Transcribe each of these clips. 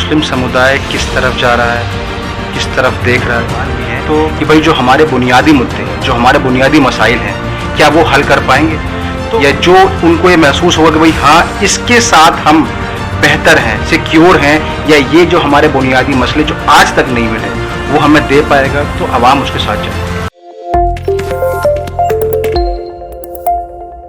मुस्लिम समुदाय किस तरफ जा रहा है, किस तरफ देख रहा है, तो कि भाई जो हमारे बुनियादी मुद्दे, जो हमारे बुनियादी मसाइल हैं, क्या वो हल कर पाएंगे? तो या जो उनको ये महसूस होगा कि भाई हाँ, इसके साथ हम बेहतर हैं, सिक्योर हैं, या ये जो हमारे बुनियादी मसले जो आज तक नहीं मिले वो हमें दे पाएगा, तो आवाम उसके साथ जाए।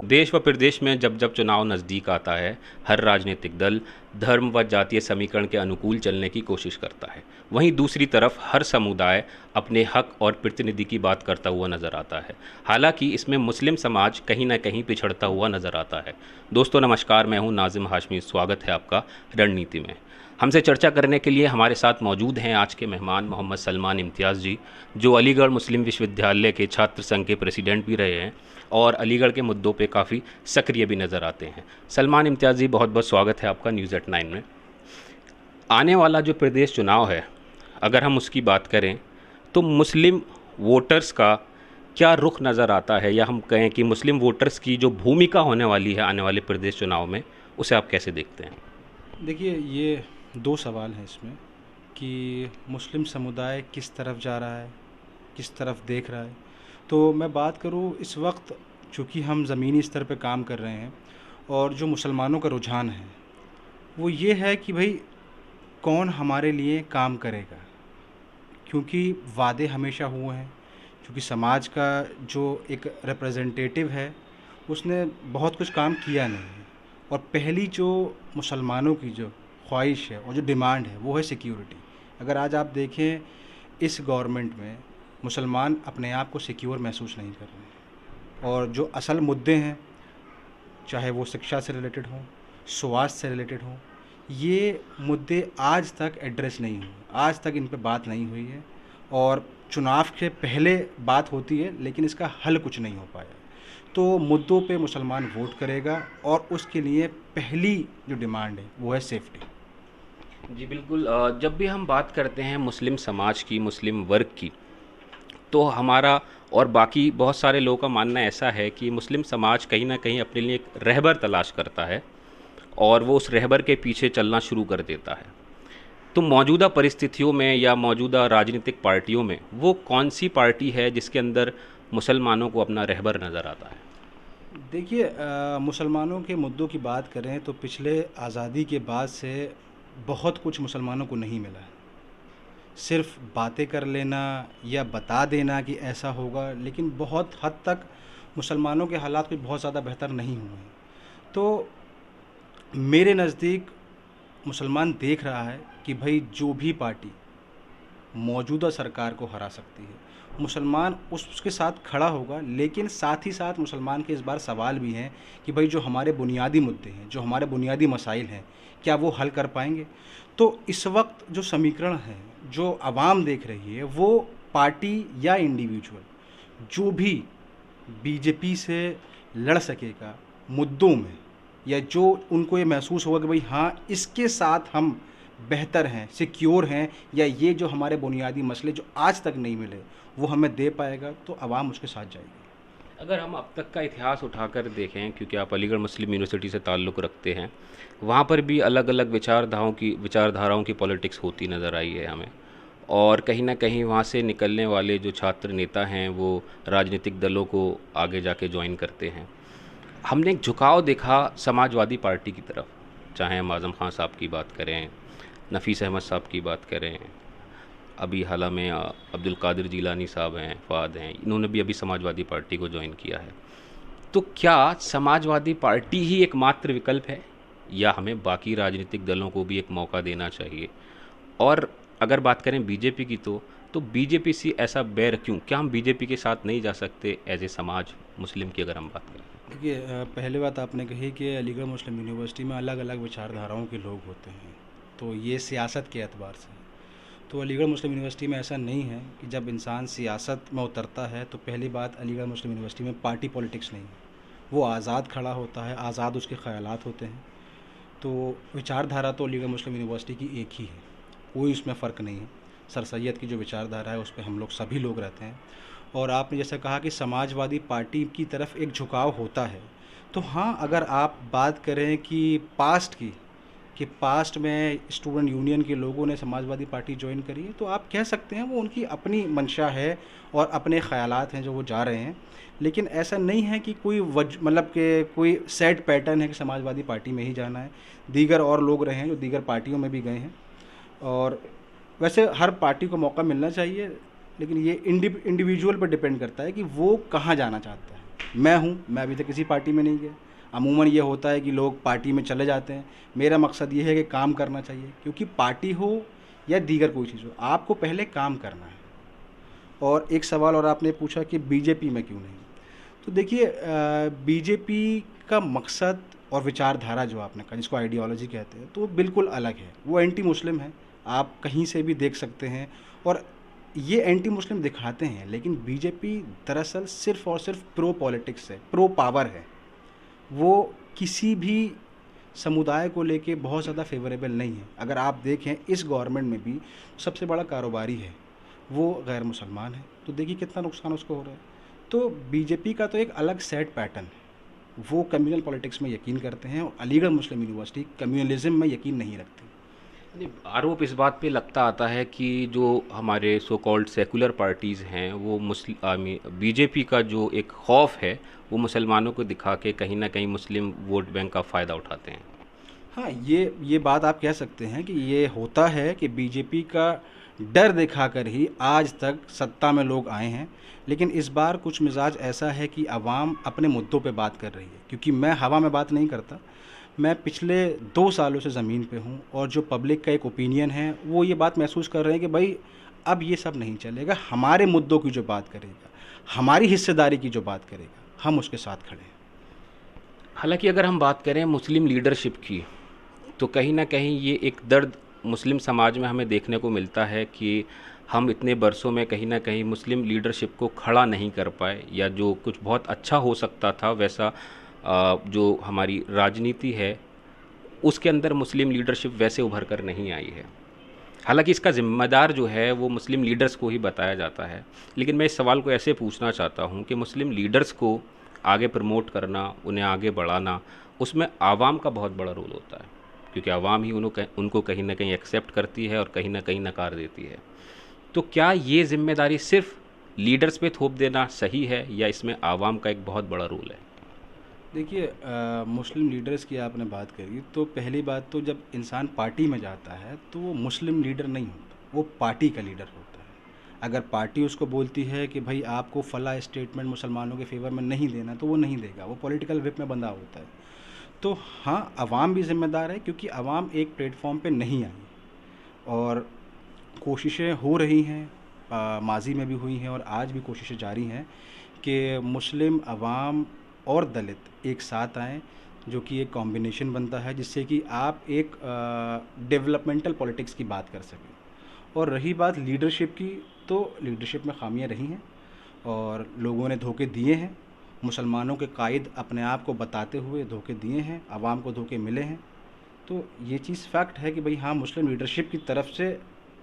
देश व प्रदेश में जब जब चुनाव नज़दीक आता है, हर राजनीतिक दल धर्म व जातीय समीकरण के अनुकूल चलने की कोशिश करता है। वहीं दूसरी तरफ हर समुदाय अपने हक और प्रतिनिधि की बात करता हुआ नज़र आता है। हालांकि इसमें मुस्लिम समाज कहीं ना कहीं पिछड़ता हुआ नज़र आता है। दोस्तों नमस्कार, मैं हूं नाजिम हाशमी। स्वागत है आपका रणनीति में। हमसे चर्चा करने के लिए हमारे साथ मौजूद हैं आज के मेहमान मोहम्मद सलमान इम्तियाज़ जी, जो अलीगढ़ मुस्लिम विश्वविद्यालय के छात्र संघ के प्रेसिडेंट भी रहे हैं और अलीगढ़ के मुद्दों पे काफ़ी सक्रिय भी नज़र आते हैं। सलमान इम्तियाज़ जी, बहुत बहुत स्वागत है आपका न्यूज़ एट 9 में। आने वाला जो प्रदेश चुनाव है, अगर हम उसकी बात करें तो मुस्लिम वोटर्स का क्या रुख नज़र आता है, या हम कहें कि मुस्लिम वोटर्स की जो भूमिका होने वाली है आने वाले प्रदेश चुनाव में, उसे आप कैसे देखते हैं? देखिए, ये दो सवाल हैं इसमें कि मुस्लिम समुदाय किस तरफ जा रहा है, किस तरफ देख रहा है। तो मैं बात करूँ इस वक्त, चूँकि हम ज़मीनी स्तर पे काम कर रहे हैं और जो मुसलमानों का रुझान है वो ये है कि भाई कौन हमारे लिए काम करेगा, क्योंकि वादे हमेशा हुए हैं। क्योंकि समाज का जो एक रिप्रेजेंटेटिव है उसने बहुत कुछ काम किया नहीं है, और पहली जो मुसलमानों की जो ख्वाहिश है और जो डिमांड है वो है सिक्योरिटी। अगर आज आप देखें, इस गवर्नमेंट में मुसलमान अपने आप को सिक्योर महसूस नहीं कर रहे हैं, और जो असल मुद्दे हैं, चाहे वो शिक्षा से रिलेटेड हों, स्वास्थ्य से रिलेटेड हों, ये मुद्दे आज तक एड्रेस नहीं हुए, आज तक इन पे बात नहीं हुई है। और चुनाव के पहले बात होती है लेकिन इसका हल कुछ नहीं हो पाया। तो मुद्दों पे मुसलमान वोट करेगा, और उसके लिए पहली जो डिमांड है वो है सेफ्टी। जी बिल्कुल। जब भी हम बात करते हैं मुस्लिम समाज की, मुस्लिम वर्ग की, तो हमारा और बाकी बहुत सारे लोगों का मानना ऐसा है कि मुस्लिम समाज कहीं ना कहीं अपने लिए एक रहबर तलाश करता है और वो उस रहबर के पीछे चलना शुरू कर देता है। तो मौजूदा परिस्थितियों में या मौजूदा राजनीतिक पार्टियों में वो कौन सी पार्टी है जिसके अंदर मुसलमानों को अपना रहबर नज़र आता है? देखिए, मुसलमानों के मुद्दों की बात करें तो पिछले आज़ादी के बाद से बहुत कुछ मुसलमानों को नहीं मिला है। सिर्फ बातें कर लेना या बता देना कि ऐसा होगा, लेकिन बहुत हद तक मुसलमानों के हालात कोई बहुत ज़्यादा बेहतर नहीं हुए हैं। तो मेरे नज़दीक मुसलमान देख रहा है कि भाई जो भी पार्टी मौजूदा सरकार को हरा सकती है, मुसलमान उसके साथ खड़ा होगा। लेकिन साथ ही साथ मुसलमान के इस बार सवाल भी हैं कि भाई जो हमारे बुनियादी मुद्दे हैं, जो हमारे बुनियादी मसाइल हैं, क्या वो हल कर पाएंगे? तो इस वक्त जो समीकरण है, जो आवाम देख रही है, वो पार्टी या इंडिविजुअल जो भी बीजेपी से लड़ सकेगा मुद्दों में, या जो उनको ये महसूस होगा कि भाई हाँ, इसके साथ हम बेहतर हैं, सिक्योर हैं, या ये जो हमारे बुनियादी मसले जो आज तक नहीं मिले वो हमें दे पाएगा, तो आवाम उसके साथ जाएगी। अगर हम अब तक का इतिहास उठाकर देखें, क्योंकि आप अलीगढ़ मुस्लिम यूनिवर्सिटी से ताल्लुक़ रखते हैं, वहाँ पर भी अलग अलग विचारधाराओं की पॉलिटिक्स होती नज़र आई है हमें। और कहीं ना कहीं वहाँ से निकलने वाले जो छात्र नेता हैं वो राजनीतिक दलों को आगे जाके ज्वाइन करते हैं। हमने एक झुकाव देखा समाजवादी पार्टी की तरफ, चाहे हम आज़म खान साहब की बात करें, नफ़ीस अहमद साहब की बात करें, अभी हाल में अब्दुल कादिर जीलानी साहब हैं, फ़ाद हैं, इन्होंने भी अभी समाजवादी पार्टी को ज्वाइन किया है। तो क्या समाजवादी पार्टी ही एकमात्र विकल्प है, या हमें बाकी राजनीतिक दलों को भी एक मौका देना चाहिए? और अगर बात करें बीजेपी की, तो बीजेपी से ऐसा बैर क्यों? क्या हम बीजेपी के साथ नहीं जा सकते एज ए समाज मुस्लिम की, अगर हम बात करें? देखिए, पहले बात आपने कही कि अलीगढ़ मुस्लिम यूनिवर्सिटी में अलग अलग विचारधाराओं के लोग होते हैं, तो ये सियासत के एतबार से। तो अलीगढ़ मुस्लिम यूनिवर्सिटी में ऐसा नहीं है कि जब इंसान सियासत में उतरता है तो पहली बात, अलीगढ़ मुस्लिम यूनिवर्सिटी में पार्टी पॉलिटिक्स नहीं है। वो आज़ाद खड़ा होता है, आज़ाद उसके ख़यालात होते हैं। तो विचारधारा तो अलीगढ़ मुस्लिम यूनिवर्सिटी की एक ही है, कोई उसमें फ़र्क नहीं है। सर सैयद की जो विचारधारा है उस पर हम लोग सभी लोग रहते हैं। और आपने जैसे कहा कि समाजवादी पार्टी की तरफ एक झुकाव होता है, तो हाँ, अगर आप बात करें कि पास्ट की, कि पास्ट में स्टूडेंट यूनियन के लोगों ने समाजवादी पार्टी ज्वाइन करी है, तो आप कह सकते हैं वो उनकी अपनी मंशा है और अपने ख़यालात हैं जो वो जा रहे हैं। लेकिन ऐसा नहीं है कि कोई मतलब कि कोई सेट पैटर्न है कि समाजवादी पार्टी में ही जाना है। दीगर और लोग रहे हैं जो दीगर पार्टियों में भी गए हैं, और वैसे हर पार्टी को मौका मिलना चाहिए, लेकिन ये इंडिविजुअल पर डिपेंड करता है कि वो कहाँ जाना चाहता है। मैं अभी तक किसी पार्टी में नहीं गया। अमूमन ये होता है कि लोग पार्टी में चले जाते हैं। मेरा मकसद ये है कि काम करना चाहिए, क्योंकि पार्टी हो या दीगर कोई चीज़ हो, आपको पहले काम करना है। और एक सवाल और आपने पूछा कि बीजेपी में क्यों नहीं, तो देखिए बीजेपी का मकसद और विचारधारा जो आपने कहा, जिसको आइडियोलॉजी कहते हैं, तो वो बिल्कुल अलग है। वो एंटी मुस्लिम है, आप कहीं से भी देख सकते हैं, और ये एंटी मुस्लिम दिखाते हैं। लेकिन बीजेपी दरअसल सिर्फ़ और सिर्फ प्रो पॉलिटिक्स है, प्रो पावर है। वो किसी भी समुदाय को लेके बहुत ज़्यादा फेवरेबल नहीं है। अगर आप देखें इस गवर्नमेंट में भी सबसे बड़ा कारोबारी है वो गैर मुसलमान है, तो देखिए कितना नुकसान उसको हो रहा है। तो बीजेपी का तो एक अलग सेट पैटर्न है। वो कम्युनल पॉलिटिक्स में यकीन करते हैं, और अलीगढ़ मुस्लिम यूनिवर्सिटी कम्युनलिज्म में यकीन नहीं रखती। नहीं, आरोप इस बात पे लगता आता है कि जो हमारे सो कॉल्ड सेकुलर पार्टीज़ हैं वो बीजेपी का जो एक खौफ है वो मुसलमानों को दिखा के कहीं ना कहीं मुस्लिम वोट बैंक का फ़ायदा उठाते हैं। हाँ, ये बात आप कह सकते हैं कि ये होता है कि बीजेपी का डर दिखाकर ही आज तक सत्ता में लोग आए हैं। लेकिन इस बार कुछ मिजाज ऐसा है कि आवाम अपने मुद्दों पे बात कर रही है, क्योंकि मैं हवा में बात नहीं करता। मैं पिछले 2 सालों से ज़मीन पे हूँ, और जो पब्लिक का एक ओपिनियन है वो ये बात महसूस कर रहे हैं कि भाई अब ये सब नहीं चलेगा, हमारे मुद्दों की जो बात करेगा, हमारी हिस्सेदारी की जो बात करेगा, हम उसके साथ खड़े हैं। हालांकि अगर हम बात करें मुस्लिम लीडरशिप की, तो कहीं ना कहीं ये एक दर्द मुस्लिम समाज में हमें देखने को मिलता है कि हम इतने बरसों में कहीं ना कहीं मुस्लिम लीडरशिप को खड़ा नहीं कर पाए, या जो कुछ बहुत अच्छा हो सकता था वैसा जो हमारी राजनीति है उसके अंदर मुस्लिम लीडरशिप वैसे उभर कर नहीं आई है। हालांकि इसका ज़िम्मेदार जो है वो मुस्लिम लीडर्स को ही बताया जाता है। लेकिन मैं इस सवाल को ऐसे पूछना चाहता हूँ कि मुस्लिम लीडर्स को आगे प्रमोट करना, उन्हें आगे बढ़ाना, उसमें आवाम का बहुत बड़ा रोल होता है, क्योंकि आवाम ही उनको कहीं ना कहीं एक्सेप्ट करती है और कहीं ना कहीं नकार देती है। तो क्या ये जिम्मेदारी सिर्फ लीडर्स पे थोप देना सही है, या इसमें आवाम का एक बहुत बड़ा रोल है? देखिए मुस्लिम लीडर्स की आपने बात करी, तो पहली बात तो जब इंसान पार्टी में जाता है तो वो मुस्लिम लीडर नहीं होता, वो पार्टी का लीडर होता है। अगर पार्टी उसको बोलती है कि भाई आपको फला स्टेटमेंट मुसलमानों के फेवर में नहीं देना, तो वो नहीं देगा, वो पॉलिटिकल विप में बंधा होता है। तो हाँ, अवाम भी ज़िम्मेदार है, क्योंकि अवाम एक प्लेटफॉर्म पे नहीं आई, और कोशिशें हो रही हैं, माजी में भी हुई हैं और आज भी कोशिशें जारी हैं कि मुस्लिम अवाम और दलित एक साथ आएँ, जो कि एक कॉम्बिनेशन बनता है जिससे कि आप एक डेवलपमेंटल पॉलिटिक्स की बात कर सकें। और रही बात लीडरशिप की, तो लीडरशिप में खामियां रही हैं और लोगों ने धोखे दिए हैं। मुसलमानों के कायद अपने आप को बताते हुए धोखे दिए हैं, आवाम को धोखे मिले हैं। तो ये चीज़ फैक्ट है कि भाई हाँ, मुस्लिम लीडरशिप की तरफ से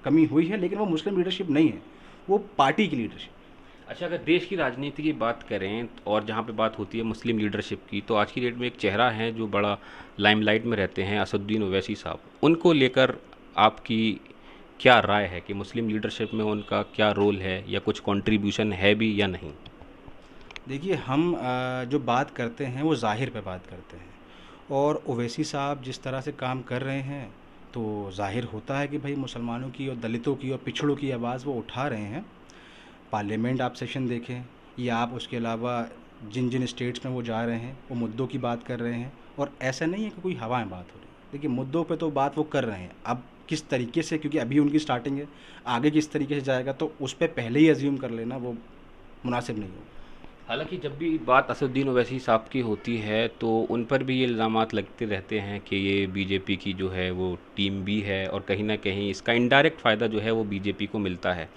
कमी हुई है, लेकिन वो मुस्लिम लीडरशिप नहीं है, वो पार्टी की लीडरशिप। अच्छा, अगर देश की राजनीति की बात करें और जहाँ पे बात होती है मुस्लिम लीडरशिप की, तो आज की डेट में एक चेहरा है जो बड़ा लाइमलाइट में रहते हैं, असदुद्दीन ओवैसी साहब। उनको लेकर आपकी क्या राय है कि मुस्लिम लीडरशिप में उनका क्या रोल है, या कुछ कंट्रीब्यूशन है भी या नहीं? देखिए, हम जो बात करते हैं वो ज़ाहिर पे बात करते हैं, और ओवैसी साहब जिस तरह से काम कर रहे हैं तो ज़ाहिर होता है कि भाई मुसलमानों की और दलितों की और पिछड़ों की आवाज़ वो उठा रहे हैं। पार्लियामेंट आप सेशन देखें, या आप उसके अलावा जिन जिन स्टेट्स में वो जा रहे हैं वो मुद्दों की बात कर रहे हैं, और ऐसा नहीं है कि कोई हवा में बात हो रही है। देखिए, मुद्दों पे तो बात वो कर रहे हैं। अब किस तरीके से, क्योंकि अभी उनकी स्टार्टिंग है, आगे किस तरीके से जाएगा तो उस पर पहले ही अज्यूम कर लेना वो मुनासिब नहीं होगा। हालांकि जब भी बात असदुद्दीन ओवैसी साहब की होती है तो उन पर भी ये इल्ज़ामात लगते रहते हैं कि ये बीजेपी की जो है वो टीम भी है, और कहीं ना कहीं इसका इनडायरेक्ट फ़ायदा जो है वो बीजेपी को मिलता है।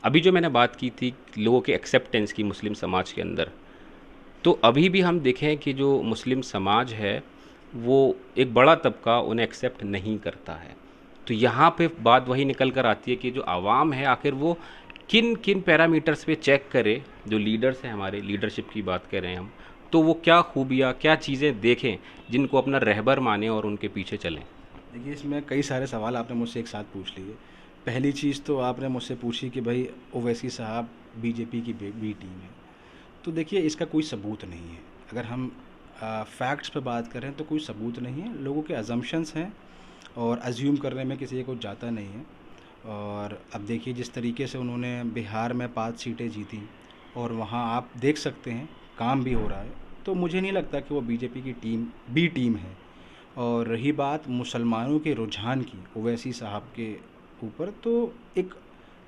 अभी जो मैंने बात की थी लोगों के एक्सेप्टेंस की मुस्लिम समाज के अंदर, तो अभी भी हम देखें कि जो मुस्लिम समाज है वो एक बड़ा तबका उन्हें एक्सेप्ट नहीं करता है। तो यहाँ पे बात वही निकल कर आती है कि जो आवाम है आखिर वो किन किन पैरामीटर्स पे चेक करे। जो लीडर्स हैं, हमारे लीडरशिप की बात कर रहे हैं हम, तो वो क्या खूबियाँ, क्या चीज़ें देखें जिनको अपना रहबर माने और उनके पीछे चलें। देखिए, इसमें कई सारे सवाल आपने मुझसे एक साथ पूछ लिए। पहली चीज़ तो आपने मुझसे पूछी कि भाई ओवैसी साहब बीजेपी की बी टीम है। तो देखिए, इसका कोई सबूत नहीं है। अगर हम फैक्ट्स पे बात करें तो कोई सबूत नहीं है, लोगों के अजम्पशंस हैं और अज्यूम करने में किसी को जाता नहीं है। और अब देखिए, जिस तरीके से उन्होंने बिहार में 5 सीटें जीती और वहाँ आप देख सकते हैं काम भी हो रहा है, तो मुझे नहीं लगता कि वो बीजेपी की टीम बी टीम है। और रही बात मुसलमानों के रुझान की ओवैसी साहब के ऊपर, तो एक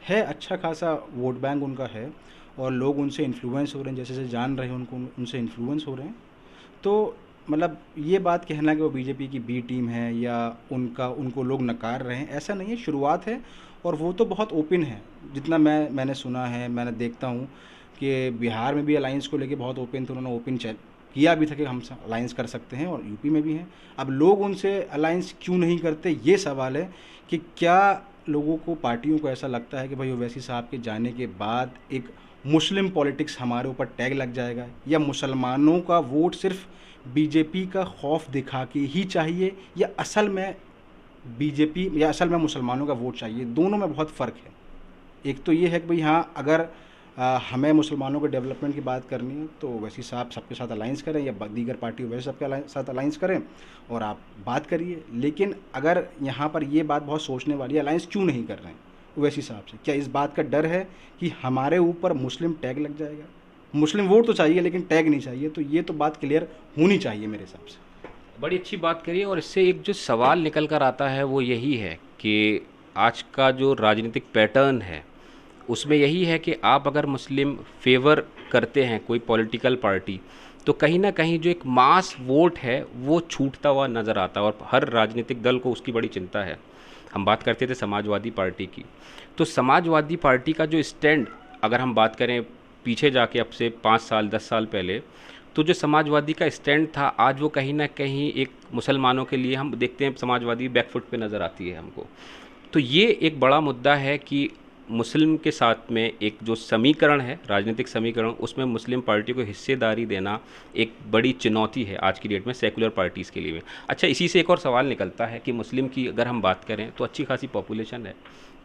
है अच्छा खासा वोट बैंक उनका है और लोग उनसे इन्फ्लुएंस हो रहे हैं, जैसे जैसे जान रहे हैं उनको, उनसे इन्फ्लुएंस हो रहे हैं। तो मतलब ये बात कहना कि वो बीजेपी की बी टीम है या उनको लोग नकार रहे हैं, ऐसा नहीं है, शुरुआत है। और वो तो बहुत ओपन है, जितना मैंने सुना है, मैंने देखता हूँ कि बिहार में भी अलायंस को लेके बहुत ओपन थे, उन्होंने ओपन किया भी था कि हम अलायंस कर सकते हैं, और यूपी में भी हैं। अब लोग उनसे अलायंस क्यों नहीं करते, ये सवाल है कि क्या लोगों को, पार्टियों को ऐसा लगता है कि भाई ओवैसी साहब के जाने के बाद एक मुस्लिम पॉलिटिक्स हमारे ऊपर टैग लग जाएगा, या मुसलमानों का वोट सिर्फ बीजेपी का खौफ दिखा के ही चाहिए, या असल में बीजेपी या असल में मुसलमानों का वोट चाहिए। दोनों में बहुत फ़र्क है। एक तो ये है कि भाई हाँ, अगर हमें मुसलमानों के डेवलपमेंट की बात करनी है तो ओवैसी साहब सबके साथ अलाइंस करें, या दीगर पार्टी वैसे सबके साथ अलाइंस करें और आप बात करिए। लेकिन अगर यहाँ पर ये बात बहुत सोचने वाली है, अलाइंस क्यों नहीं कर रहे हैं ओवैसी साहब से? क्या इस बात का डर है कि हमारे ऊपर मुस्लिम टैग लग जाएगा? मुस्लिम वोट तो चाहिए लेकिन टैग नहीं चाहिए, तो ये तो बात क्लियर होनी चाहिए मेरे हिसाब से। बड़ी अच्छी बात करिए। और इससे एक जो सवाल निकल कर आता है वो यही है कि आज का जो राजनीतिक पैटर्न है उसमें यही है कि आप अगर मुस्लिम फेवर करते हैं कोई पॉलिटिकल पार्टी, तो कहीं ना कहीं जो एक मास वोट है वो छूटता हुआ नज़र आता है, और हर राजनीतिक दल को उसकी बड़ी चिंता है। हम बात करते थे समाजवादी पार्टी की, तो समाजवादी पार्टी का जो स्टैंड, अगर हम बात करें पीछे जाके अब से 5 साल 10 साल पहले, तो जो समाजवादी का स्टैंड था आज वो कहीं ना कहीं एक मुसलमानों के लिए, हम देखते हैं समाजवादी बैकफुट पे नज़र आती है हमको। तो ये एक बड़ा मुद्दा है कि मुस्लिम के साथ में एक जो समीकरण है, राजनीतिक समीकरण, उसमें मुस्लिम पार्टी को हिस्सेदारी देना एक बड़ी चुनौती है आज की डेट में सेकुलर पार्टीज़ के लिए। अच्छा, इसी से एक और सवाल निकलता है कि मुस्लिम की अगर हम बात करें तो अच्छी खासी पॉपुलेशन है।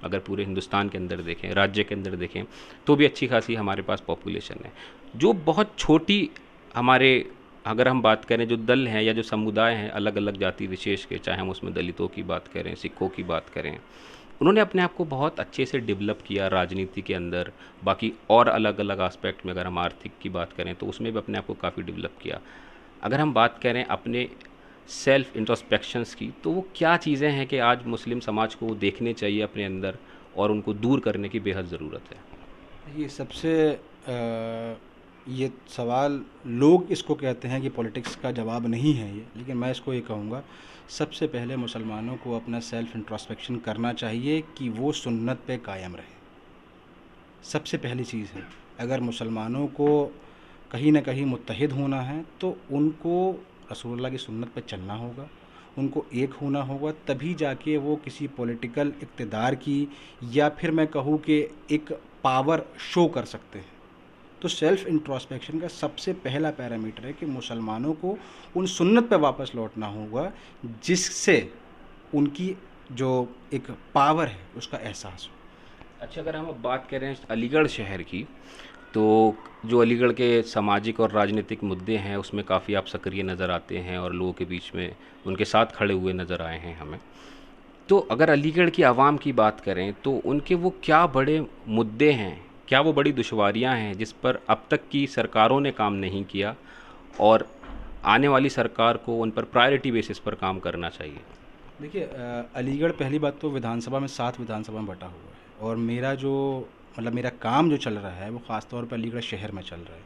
अगर पूरे हिंदुस्तान के अंदर देखें, राज्य के अंदर देखें, तो भी अच्छी खासी हमारे पास पॉपुलेशन है। जो बहुत छोटी हमारे, अगर हम बात करें जो दल हैं या जो समुदाय हैं अलग अलग जाति विशेष के, चाहे हम उसमें दलितों की बात करें, सिखों की बात करें, उन्होंने अपने आप को बहुत अच्छे से डेवलप किया राजनीति के अंदर। बाकी और अलग अलग आस्पेक्ट में अगर हम आर्थिक की बात करें तो उसमें भी अपने आप को काफ़ी डेवलप किया। अगर हम बात करें अपने सेल्फ इंट्रोस्पेक्शंस की, तो वो क्या चीज़ें हैं कि आज मुस्लिम समाज को देखने चाहिए अपने अंदर और उनको दूर करने की बेहद ज़रूरत है? ये सबसे ये सवाल, लोग इसको कहते हैं कि पॉलिटिक्स का जवाब नहीं है ये, लेकिन मैं इसको ये कहूँगा, सबसे पहले मुसलमानों को अपना सेल्फ इंट्रोस्पेक्शन करना चाहिए कि वो सुन्नत पे कायम रहे। सबसे पहली चीज़ है, अगर मुसलमानों को कहीं ना कहीं मुत्तहिद होना है तो उनको रसूलुल्लाह की सुन्नत पे चलना होगा, उनको एक होना होगा, तभी जाके वो किसी पॉलिटिकल इक़्तिदार की, या फिर मैं कहूँ कि एक पावर शो कर सकते हैं। तो सेल्फ इंट्रोस्पेक्शन का सबसे पहला पैरामीटर है कि मुसलमानों को उन सुन्नत पे वापस लौटना होगा जिससे उनकी जो एक पावर है उसका एहसास हो। अच्छा, अगर हम अब बात करें अलीगढ़ शहर की, तो जो अलीगढ़ के सामाजिक और राजनीतिक मुद्दे हैं उसमें काफ़ी आप सक्रिय नज़र आते हैं और लोगों के बीच में उनके साथ खड़े हुए नज़र आए हैं हमें। तो अगर अलीगढ़ की आवाम की बात करें तो उनके वो क्या बड़े मुद्दे हैं, क्या वो बड़ी दुश्वारियां हैं जिस पर अब तक की सरकारों ने काम नहीं किया और आने वाली सरकार को उन पर प्रायोरिटी बेसिस पर काम करना चाहिए? देखिए, अलीगढ़ पहली बात तो विधानसभा में 7 विधानसभा में बटा हुआ है, और मेरा जो मतलब मेरा काम जो चल रहा है वो ख़ास तौर पर अलीगढ़ शहर में चल रहा है।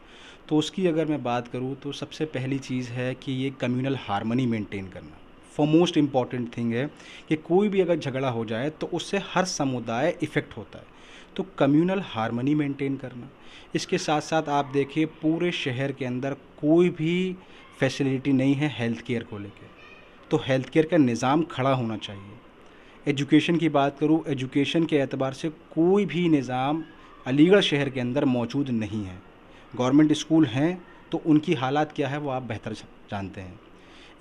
तो उसकी अगर मैं बात करूँ तो सबसे पहली चीज़ है कि ये कम्युनल हार्मनी मेंटेन करना फॉर मोस्ट इम्पॉर्टेंट थिंग है, कि कोई भी अगर झगड़ा हो जाए तो उससे हर समुदाय इफ़ेक्ट होता है। तो कम्युनल हार्मनी मेंटेन करना, इसके साथ साथ आप देखिए पूरे शहर के अंदर कोई भी फैसिलिटी नहीं है हेल्थ केयर को लेके, तो हेल्थ केयर का निज़ाम खड़ा होना चाहिए। एजुकेशन की बात करूँ, एजुकेशन के एतबार से कोई भी निज़ाम अलीगढ़ शहर के अंदर मौजूद नहीं है। गवर्नमेंट स्कूल हैं तो उनकी हालात क्या है वो आप बेहतर जानते हैं।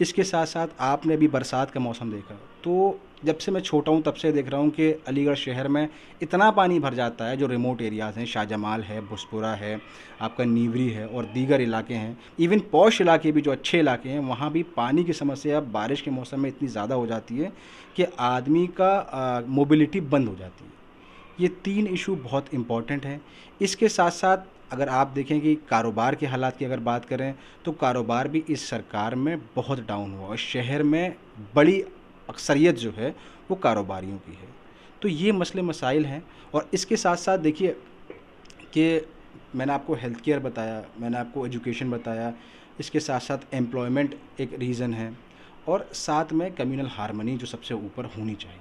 इसके साथ साथ आपने अभी बरसात का मौसम देखा, तो जब से मैं छोटा हूँ तब से देख रहा हूँ कि अलीगढ़ शहर में इतना पानी भर जाता है, जो रिमोट एरियाज़ हैं, शाहजमाल है, बुसपुरा है, आपका नीवरी है और दीगर इलाके हैं, इवन पॉश इलाके भी जो अच्छे इलाके हैं, वहाँ भी पानी की समस्या बारिश के मौसम में इतनी ज़्यादा हो जाती है कि आदमी का मोबिलिटी बंद हो जाती है। ये 3 इशू बहुत इम्पॉर्टेंट हैं। इसके साथ साथ अगर आप देखें कि कारोबार के हालात की अगर बात करें, तो कारोबार भी इस सरकार में बहुत डाउन हुआ और शहर में बड़ी अक्सरियत जो है वो कारोबारियों की है। तो ये मसले मसाइल हैं। और इसके साथ साथ देखिए कि मैंने आपको हेल्थ केयर बताया, मैंने आपको एजुकेशन बताया, इसके साथ साथ एम्प्लॉयमेंट एक रीज़न है और साथ में कम्युनल हार्मनी जो सबसे ऊपर होनी चाहिए।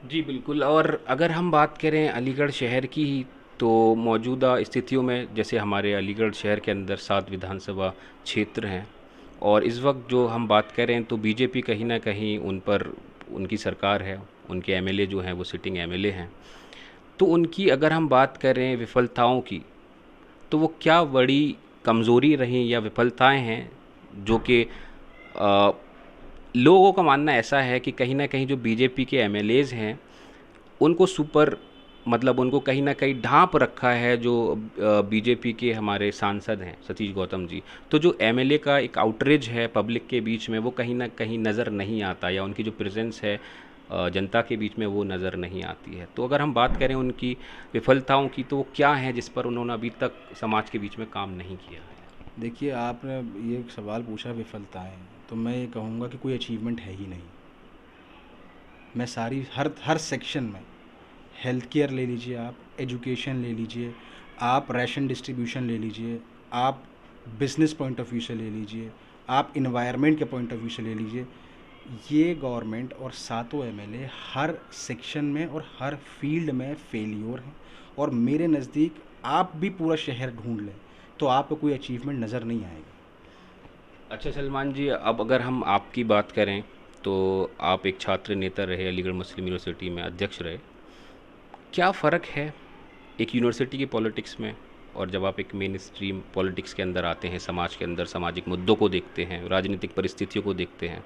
जी बिल्कुल। और अगर हम बात करें अलीगढ़ शहर की, तो मौजूदा स्थितियों में जैसे हमारे अलीगढ़ शहर के अंदर 7 विधानसभा क्षेत्र हैं, और इस वक्त जो हम बात करें तो बीजेपी कहीं ना कहीं उन पर, उनकी सरकार है, उनके एमएलए जो हैं वो सिटिंग एमएलए हैं। तो उनकी अगर हम बात करें विफलताओं की, तो वो क्या बड़ी कमज़ोरी रही या विफलताएं हैं जो कि अ, लोगों का मानना ऐसा है कि कहीं ना कहीं जो बीजेपी के एमएलएज हैं उनको सुपर, मतलब उनको कहीं ना कहीं ढांप रखा है जो बीजेपी के हमारे सांसद हैं सतीश गौतम जी। तो जो एमएलए का एक आउटरीच है पब्लिक के बीच में, वो कहीं ना कहीं नज़र नहीं आता, या उनकी जो प्रेजेंस है जनता के बीच में वो नज़र नहीं आती है। तो अगर हम बात करें उनकी विफलताओं की, तो वो क्या है जिस पर उन्होंने अभी तक समाज के बीच में काम नहीं किया है? देखिए, आपने ये एक सवाल पूछा विफलताएं, तो मैं ये कहूँगा कि कोई अचीवमेंट है ही नहीं। मैं सारी हर हर सेक्शन में, हेल्थ केयर ले लीजिए, आप एजुकेशन ले लीजिए, आप राशन डिस्ट्रीब्यूशन ले लीजिए, आप बिजनेस पॉइंट ऑफ व्यू से ले लीजिए, आप इन्वायरमेंट के पॉइंट ऑफ व्यू से ले लीजिए, ये गवर्नमेंट और सातों एमएलए हर सेक्शन में और हर फील्ड में फेलियर हैं। और मेरे नज़दीक आप भी पूरा शहर ढूंढ लें तो आपको कोई अचीवमेंट नज़र नहीं आएगा। अच्छा सलमान जी, अब अगर हम आपकी बात करें तो आप एक छात्र नेता रहे, अलीगढ़ मुस्लिम यूनिवर्सिटी में अध्यक्ष रहे। क्या फ़र्क है एक यूनिवर्सिटी की पॉलिटिक्स में और जब आप एक मेन स्ट्रीम पॉलिटिक्स के अंदर आते हैं, समाज के अंदर सामाजिक मुद्दों को देखते हैं, राजनीतिक परिस्थितियों को देखते हैं,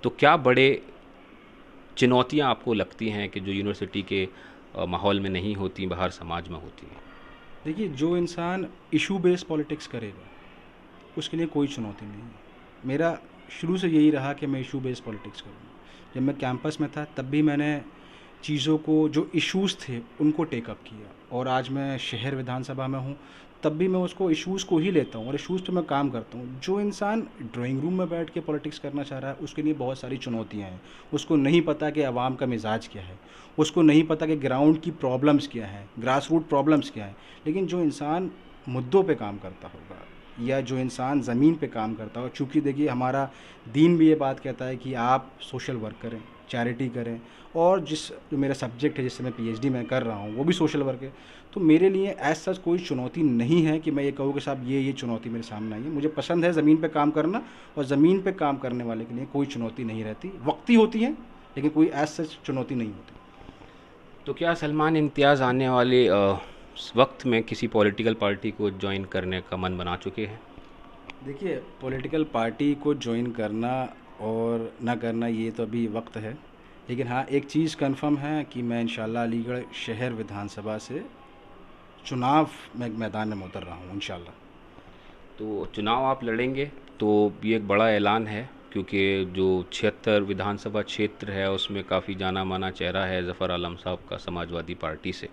तो क्या बड़े चुनौतियां आपको लगती हैं कि जो यूनिवर्सिटी के माहौल में नहीं होती, बाहर समाज में होती हैं? देखिए, जो इंसान इशू बेस्ड पॉलिटिक्स करेगा उसके लिए कोई चुनौती नहीं है। मेरा शुरू से यही रहा कि मैं इशू बेस्ड पॉलिटिक्स करूँगा। जब मैं कैंपस में था तब भी मैंने चीज़ों को, जो इश्यूज़ थे उनको टेकअप किया, और आज मैं शहर विधानसभा में हूँ तब भी मैं उसको इश्यूज़ को ही लेता हूँ और इश्यूज़ पे मैं काम करता हूँ। जो इंसान ड्राइंग रूम में बैठ के पॉलिटिक्स करना चाह रहा है उसके लिए बहुत सारी चुनौतियाँ हैं। उसको नहीं पता कि आवाम का मिजाज क्या है, उसको नहीं पता कि ग्राउंड की प्रॉब्लम्स क्या हैं, ग्रास रूट प्रॉब्लम्स क्या हैं। लेकिन जो इंसान मुद्दों पे काम करता होगा या जो इंसान ज़मीन पे काम करता हो, चूँकि देखिए हमारा दीन भी ये बात कहता है कि आप सोशल वर्क करें, चैरिटी करें, और जो मेरा सब्जेक्ट है जिससे मैं पीएचडी में कर रहा हूँ वो भी सोशल वर्क है। तो मेरे लिए एज सच कोई चुनौती नहीं है कि मैं ये कहूँ कि साहब ये चुनौती मेरे सामने आई है। मुझे पसंद है ज़मीन पे काम करना, और ज़मीन पे काम करने वाले के लिए कोई चुनौती नहीं रहती। वक्ती होती है लेकिन कोई एज सच चुनौती नहीं होती। तो क्या सलमान इम्तियाज़ आने वाले वक्त में किसी पॉलिटिकल पार्टी को ज्वाइन करने का मन बना चुके हैं? देखिए, पॉलिटिकल पार्टी को ज्वाइन करना और ना करना ये तो अभी वक्त है, लेकिन हाँ एक चीज़ कंफर्म है कि मैं इंशाल्लाह अलीगढ़ शहर विधानसभा से चुनाव में मैदान में उतर रहा हूँ इंशाल्लाह। तो चुनाव आप लड़ेंगे तो ये एक बड़ा ऐलान है, क्योंकि जो 76 विधानसभा क्षेत्र है उसमें काफ़ी जाना माना चेहरा है ज़फ़र आलम साहब का समाजवादी पार्टी से।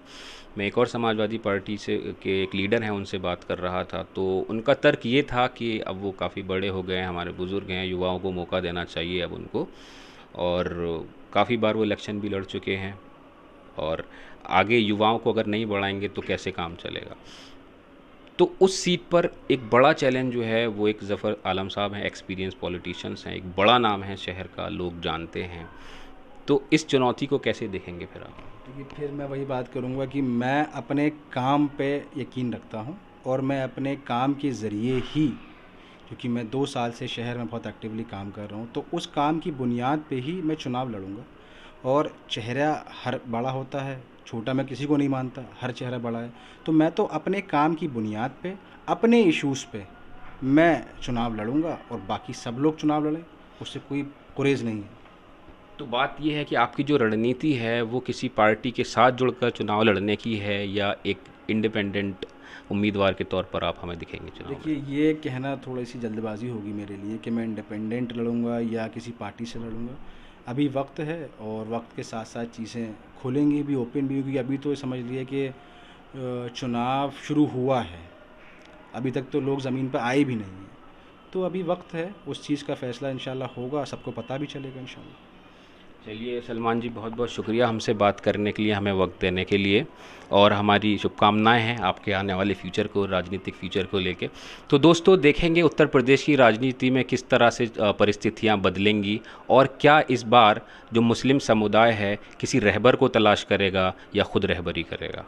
मैं एक और समाजवादी पार्टी से के एक लीडर हैं उनसे बात कर रहा था, तो उनका तर्क ये था कि अब वो काफ़ी बड़े हो गए हैं, हमारे बुज़ुर्ग हैं, युवाओं को मौका देना चाहिए अब उनको, और काफ़ी बार वो इलेक्शन भी लड़ चुके हैं, और आगे युवाओं को अगर नहीं बढ़ाएंगे तो कैसे काम चलेगा। तो उस सीट पर एक बड़ा चैलेंज जो है वो एक ज़फ़र आलम साहब हैं, एक्सपीरियंस पॉलिटिशियंस हैं, एक बड़ा नाम है शहर का, लोग जानते हैं। तो इस चुनौती को कैसे देखेंगे फिर आप? देखिए, फिर मैं वही बात करूँगा कि मैं अपने काम पे यकीन रखता हूँ, और मैं अपने काम के ज़रिए ही, क्योंकि मैं 2 साल से शहर में बहुत एक्टिवली काम कर रहा हूँ, तो उस काम की बुनियाद पे ही मैं चुनाव लड़ूँगा। और चेहरा हर बड़ा होता है, छोटा मैं किसी को नहीं मानता, हर चेहरा बड़ा है। तो मैं तो अपने काम की बुनियाद पे, अपने इश्यूज़ पे मैं चुनाव लड़ूंगा और बाकी सब लोग चुनाव लड़ें, उससे कोई गुरेज नहीं है। तो बात ये है कि आपकी जो रणनीति है वो किसी पार्टी के साथ जुड़कर चुनाव लड़ने की है या एक इंडिपेंडेंट उम्मीदवार के तौर पर आप हमें दिखेंगे चुनाव में? देखिए, ये कहना थोड़ी सी जल्दबाजी होगी मेरे लिए कि मैं इंडिपेंडेंट लड़ूंगा या किसी पार्टी से लड़ूंगा। अभी वक्त है और वक्त के साथ साथ चीज़ें खुलेंगी भी, ओपन भी होगी। अभी तो समझ लिए कि चुनाव शुरू हुआ है, अभी तक तो लोग ज़मीन पर आए भी नहीं हैं। तो अभी वक्त है, उस चीज़ का फ़ैसला इंशाल्लाह होगा, सबको पता भी चलेगा इंशाल्लाह। चलिए सलमान जी, बहुत बहुत शुक्रिया हमसे बात करने के लिए, हमें वक्त देने के लिए, और हमारी शुभकामनाएं हैं आपके आने वाले फ्यूचर को, राजनीतिक फ्यूचर को लेके। तो दोस्तों, देखेंगे उत्तर प्रदेश की राजनीति में किस तरह से परिस्थितियां बदलेंगी और क्या इस बार जो मुस्लिम समुदाय है किसी रहबर को तलाश करेगा या खुद रहबरी करेगा।